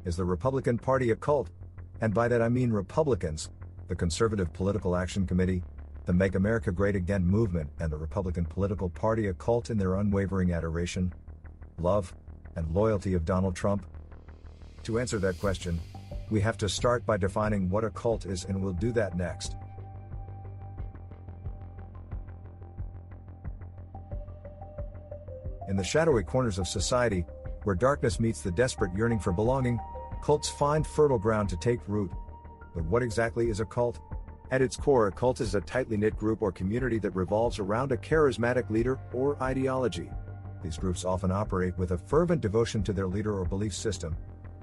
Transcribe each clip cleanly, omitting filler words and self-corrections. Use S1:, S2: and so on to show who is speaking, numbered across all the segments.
S1: Is the Republican Party a cult? And by that I mean Republicans, the Conservative Political Action Committee, the Make America Great Again movement, and the Republican political party a cult in their unwavering adoration, love, and loyalty of Donald Trump? To answer that question, we have to start by defining what a cult is, and we'll do that next. In the shadowy corners of society, where darkness meets the desperate yearning for belonging, cults find fertile ground to take root. But what exactly is a cult? At its core, a cult is a tightly knit group or community that revolves around a charismatic leader or ideology. These groups often operate with a fervent devotion to their leader or belief system,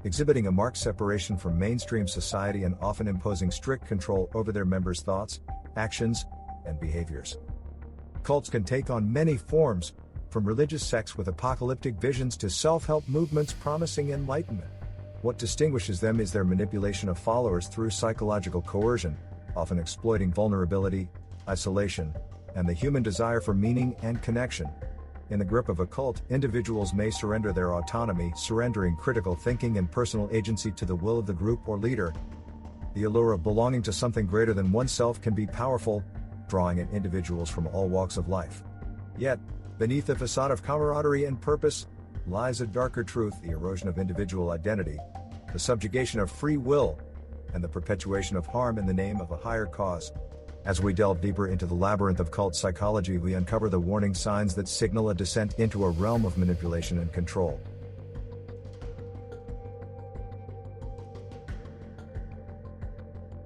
S1: exhibiting a marked separation from mainstream society and often imposing strict control over their members' thoughts, actions, and behaviors. Cults can take on many forms, from religious sects with apocalyptic visions to self-help movements promising enlightenment. What distinguishes them is their manipulation of followers through psychological coercion, often exploiting vulnerability, isolation, and the human desire for meaning and connection. In the grip of a cult, individuals may surrender their autonomy, surrendering critical thinking and personal agency to the will of the group or leader. The allure of belonging to something greater than oneself can be powerful, drawing in individuals from all walks of life. Yet, beneath the facade of camaraderie and purpose, lies a darker truth: the erosion of individual identity, the subjugation of free will, and the perpetuation of harm in the name of a higher cause. As we delve deeper into the labyrinth of cult psychology, we uncover the warning signs that signal a descent into a realm of manipulation and control.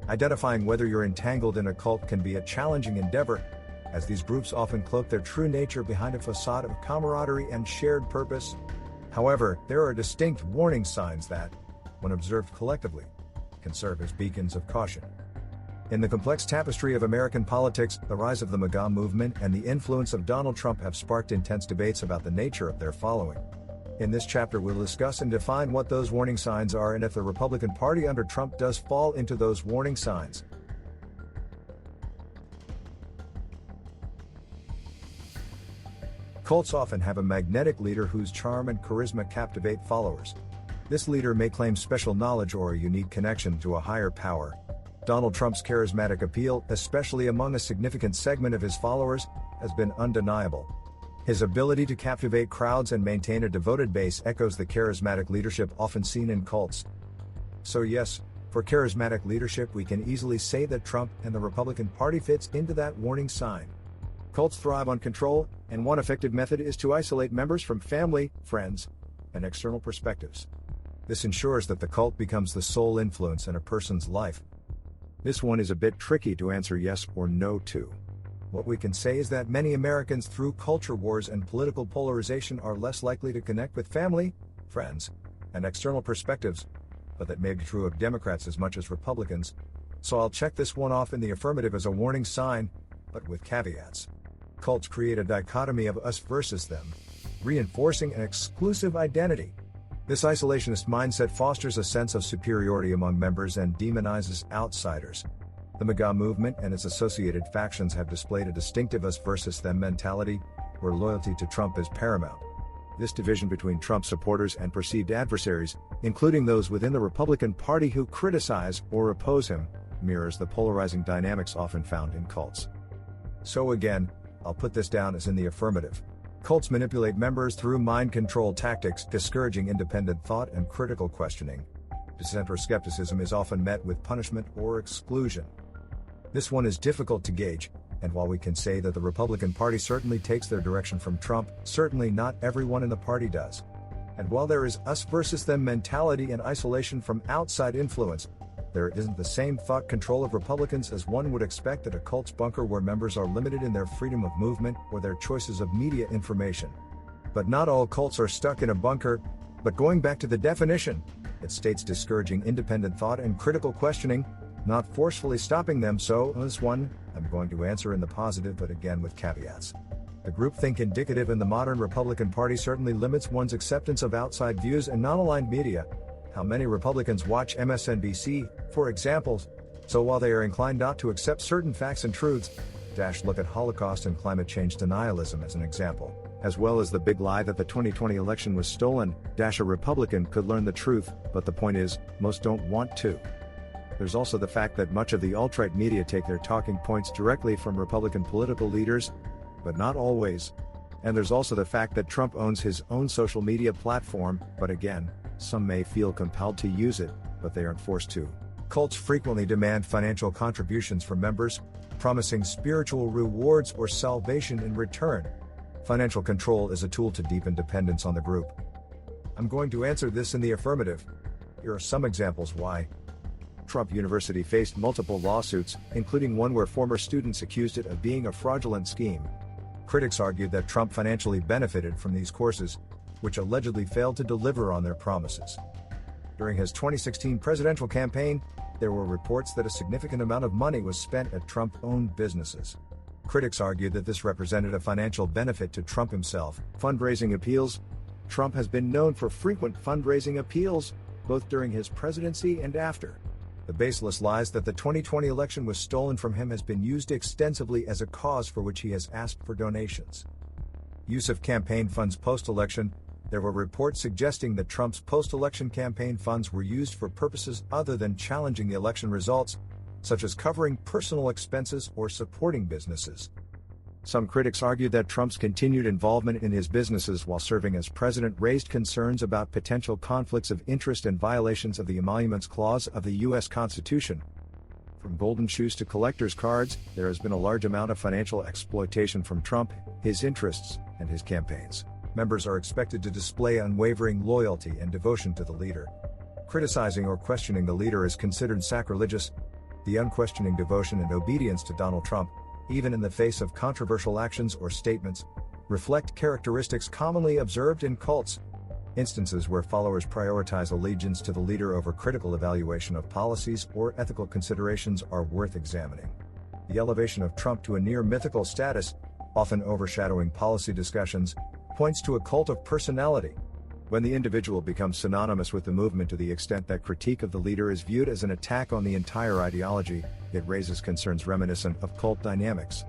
S1: Identifying whether you're entangled in a cult can be a challenging endeavor, as these groups often cloak their true nature behind a facade of camaraderie and shared purpose. However, there are distinct warning signs that, when observed collectively, can serve as beacons of caution. In the complex tapestry of American politics, the rise of the MAGA movement and the influence of Donald Trump have sparked intense debates about the nature of their following. In this chapter, we'll discuss and define what those warning signs are and if the Republican Party under Trump does fall into those warning signs. Cults often have a magnetic leader whose charm and charisma captivate followers. This leader may claim special knowledge or a unique connection to a higher power. Donald Trump's charismatic appeal, especially among a significant segment of his followers, has been undeniable. His ability to captivate crowds and maintain a devoted base echoes the charismatic leadership often seen in cults. So yes, for charismatic leadership, we can easily say that Trump and the Republican Party fits into that warning sign. Cults thrive on control, and one effective method is to isolate members from family, friends, and external perspectives. This ensures that the cult becomes the sole influence in a person's life. This one is a bit tricky to answer yes or no to. What we can say is that many Americans, through culture wars and political polarization, are less likely to connect with family, friends, and external perspectives, but that may be true of Democrats as much as Republicans. So I'll check this one off in the affirmative as a warning sign, but with caveats. Cults create a dichotomy of us versus them, reinforcing an exclusive identity. This isolationist mindset fosters a sense of superiority among members and demonizes outsiders. The MAGA movement and its associated factions have displayed a distinctive us versus them mentality, where loyalty to Trump is paramount. This division between Trump supporters and perceived adversaries, including those within the Republican Party who criticize or oppose him, mirrors the polarizing dynamics often found in cults. So again, I'll put this down as in the affirmative. Cults manipulate members through mind control tactics, discouraging independent thought and critical questioning. Dissent or skepticism is often met with punishment or exclusion. This one is difficult to gauge, and while we can say that the Republican Party certainly takes their direction from Trump, certainly not everyone in the party does. And while there is us versus them mentality and isolation from outside influence, there isn't the same thought control of Republicans as one would expect at a cult's bunker, where members are limited in their freedom of movement or their choices of media information. But not all cults are stuck in a bunker, but going back to the definition, it states discouraging independent thought and critical questioning, not forcefully stopping them. So, this one, I'm going to answer in the positive, but again with caveats. The groupthink indicative in the modern Republican Party certainly limits one's acceptance of outside views and non-aligned media. How many Republicans watch MSNBC, for example? So while they are inclined not to accept certain facts and truths, look at Holocaust and climate change denialism as an example. as well as the big lie that the 2020 election was stolen. A Republican could learn the truth, but the point is, most don't want to. There's also the fact that much of the alt-right media take their talking points directly from Republican political leaders, but not always. And there's also the fact that Trump owns his own social media platform, but again, some may feel compelled to use it, but they aren't forced to. Cults frequently demand financial contributions from members, promising spiritual rewards or salvation in return. Financial control is a tool to deepen dependence on the group. I'm going to answer this in the affirmative. Here are some examples why. Trump University faced multiple lawsuits, including one where former students accused it of being a fraudulent scheme. Critics argued that Trump financially benefited from these courses, which allegedly failed to deliver on their promises. During his 2016 presidential campaign, there were reports that a significant amount of money was spent at Trump-owned businesses. Critics argued that this represented a financial benefit to Trump himself. Fundraising appeals. Trump has been known for frequent fundraising appeals, both during his presidency and after. The baseless lies that the 2020 election was stolen from him has been used extensively as a cause for which he has asked for donations. Use of campaign funds post-election. There were reports suggesting that Trump's post-election campaign funds were used for purposes other than challenging the election results, such as covering personal expenses or supporting businesses. Some critics argued that Trump's continued involvement in his businesses while serving as president raised concerns about potential conflicts of interest and violations of the Emoluments Clause of the U.S. Constitution. From golden shoes to collector's cards, there has been a large amount of financial exploitation from Trump, his interests, and his campaigns. Members are expected to display unwavering loyalty and devotion to the leader. Criticizing or questioning the leader is considered sacrilegious. The unquestioning devotion and obedience to Donald Trump, even in the face of controversial actions or statements, reflect characteristics commonly observed in cults. Instances where followers prioritize allegiance to the leader over critical evaluation of policies or ethical considerations are worth examining. The elevation of Trump to a near mythical status, often overshadowing policy discussions, points to a cult of personality. When the individual becomes synonymous with the movement to the extent that critique of the leader is viewed as an attack on the entire ideology, it raises concerns reminiscent of cult dynamics.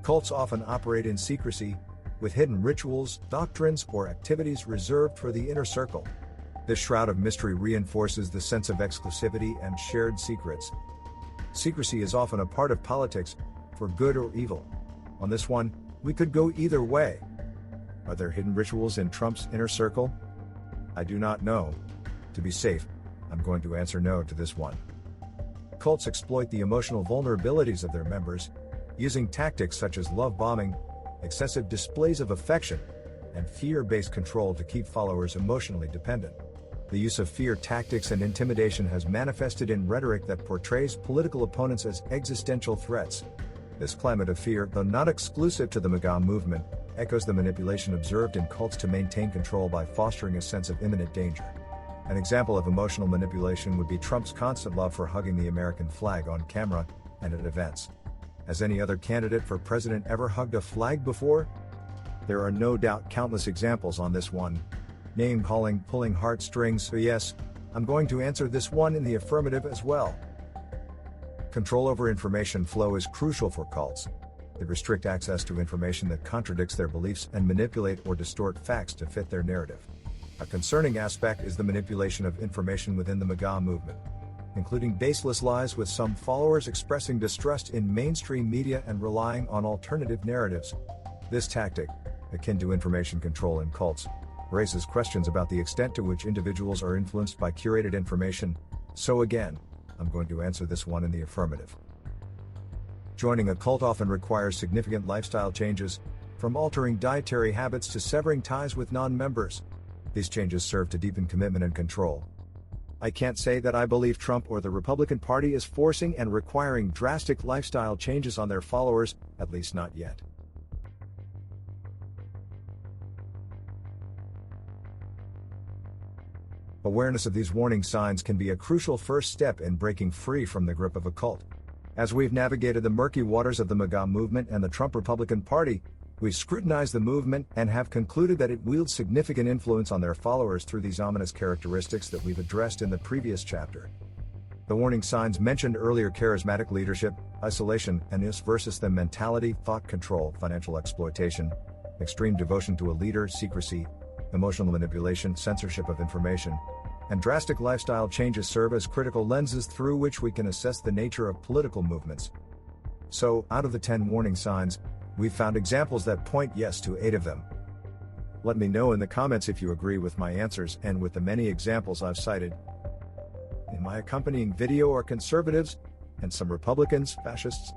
S1: Cults often operate in secrecy, with hidden rituals, doctrines, or activities reserved for the inner circle. This shroud of mystery reinforces the sense of exclusivity and shared secrets. Secrecy is often a part of politics, for good or evil. On this one, we could go either way. Are there hidden rituals in Trump's inner circle? I do not know. To be safe, I'm going to answer no to this one. Cults exploit the emotional vulnerabilities of their members, using tactics such as love bombing, excessive displays of affection, and fear-based control to keep followers emotionally dependent. The use of fear tactics and intimidation has manifested in rhetoric that portrays political opponents as existential threats. This climate of fear, though not exclusive to the MAGA movement, echoes the manipulation observed in cults to maintain control by fostering a sense of imminent danger. An example of emotional manipulation would be Trump's constant love for hugging the American flag on camera and at events. Has any other candidate for president ever hugged a flag before? There are no doubt countless examples on this one. Name-calling, pulling heartstrings, so yes, I'm going to answer this one in the affirmative as well. Control over information flow is crucial for cults. They restrict access to information that contradicts their beliefs and manipulate or distort facts to fit their narrative. A concerning aspect is the manipulation of information within the MAGA movement, including baseless lies, with some followers expressing distrust in mainstream media and relying on alternative narratives. This tactic, akin to information control in cults, raises questions about the extent to which individuals are influenced by curated information. So again, I'm going to answer this one in the affirmative. Joining a cult often requires significant lifestyle changes, from altering dietary habits to severing ties with non-members. These changes serve to deepen commitment and control. I can't say that I believe Trump or the Republican Party is forcing and requiring drastic lifestyle changes on their followers, at least not yet. Awareness of these warning signs can be a crucial first step in breaking free from the grip of a cult. As we've navigated the murky waters of the MAGA movement and the Trump Republican Party, we've scrutinized the movement and have concluded that it wields significant influence on their followers through these ominous characteristics that we've addressed in the previous chapter. The warning signs mentioned earlier: charismatic leadership, isolation and us versus them mentality, thought control, financial exploitation, extreme devotion to a leader, secrecy, emotional manipulation, censorship of information, and drastic lifestyle changes serve as critical lenses through which we can assess the nature of political movements. So, out of the 10 warning signs, we've found examples that point yes to 8 of them. Let me know in the comments if you agree with my answers and with the many examples I've cited. In my accompanying video are conservatives and some Republicans, fascists.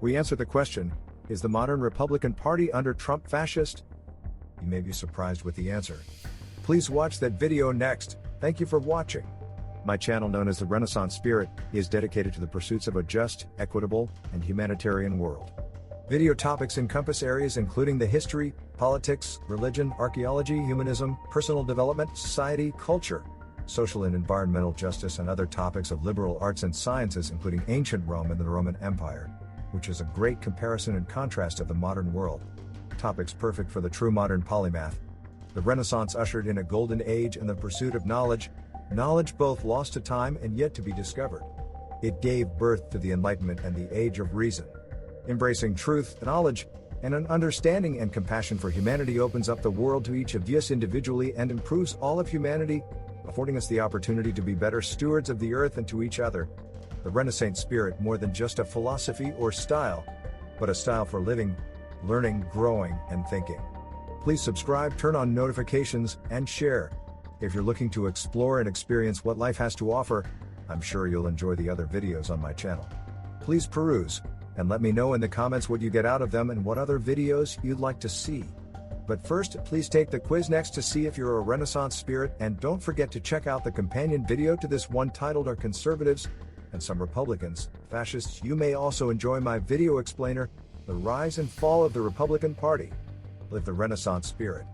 S1: We answer the question, is the modern Republican Party under Trump fascist? You may be surprised with the answer. Please watch that video next. Thank you for watching. My channel, known as the Renaissance Spirit, is dedicated to the pursuits of a just, equitable, and humanitarian world. Video topics encompass areas including the history, politics, religion, archaeology, humanism, personal development, society, culture, social and environmental justice, and other topics of liberal arts and sciences, including ancient Rome and the Roman Empire, which is a great comparison and contrast of the modern world. Topics perfect for the true modern polymath. The Renaissance ushered in a golden age in the pursuit of knowledge both lost to time and yet to be discovered. It gave birth to the Enlightenment and the Age of Reason. Embracing truth, knowledge, and an understanding and compassion for humanity opens up the world to each of us individually and improves all of humanity, affording us the opportunity to be better stewards of the earth and to each other. The Renaissance spirit, more than just a philosophy or style, but a style for living, learning, growing, and thinking. Please subscribe, turn on notifications, and share. If you're looking to explore and experience what life has to offer, I'm sure you'll enjoy the other videos on my channel. Please peruse, and let me know in the comments what you get out of them and what other videos you'd like to see. But first, please take the quiz next to see if you're a Renaissance spirit, and don't forget to check out the companion video to this one titled Are Conservatives and Some Republicans Fascists? You may also enjoy my video explainer, The Rise and Fall of the Republican Party. Live the Renaissance Spirit.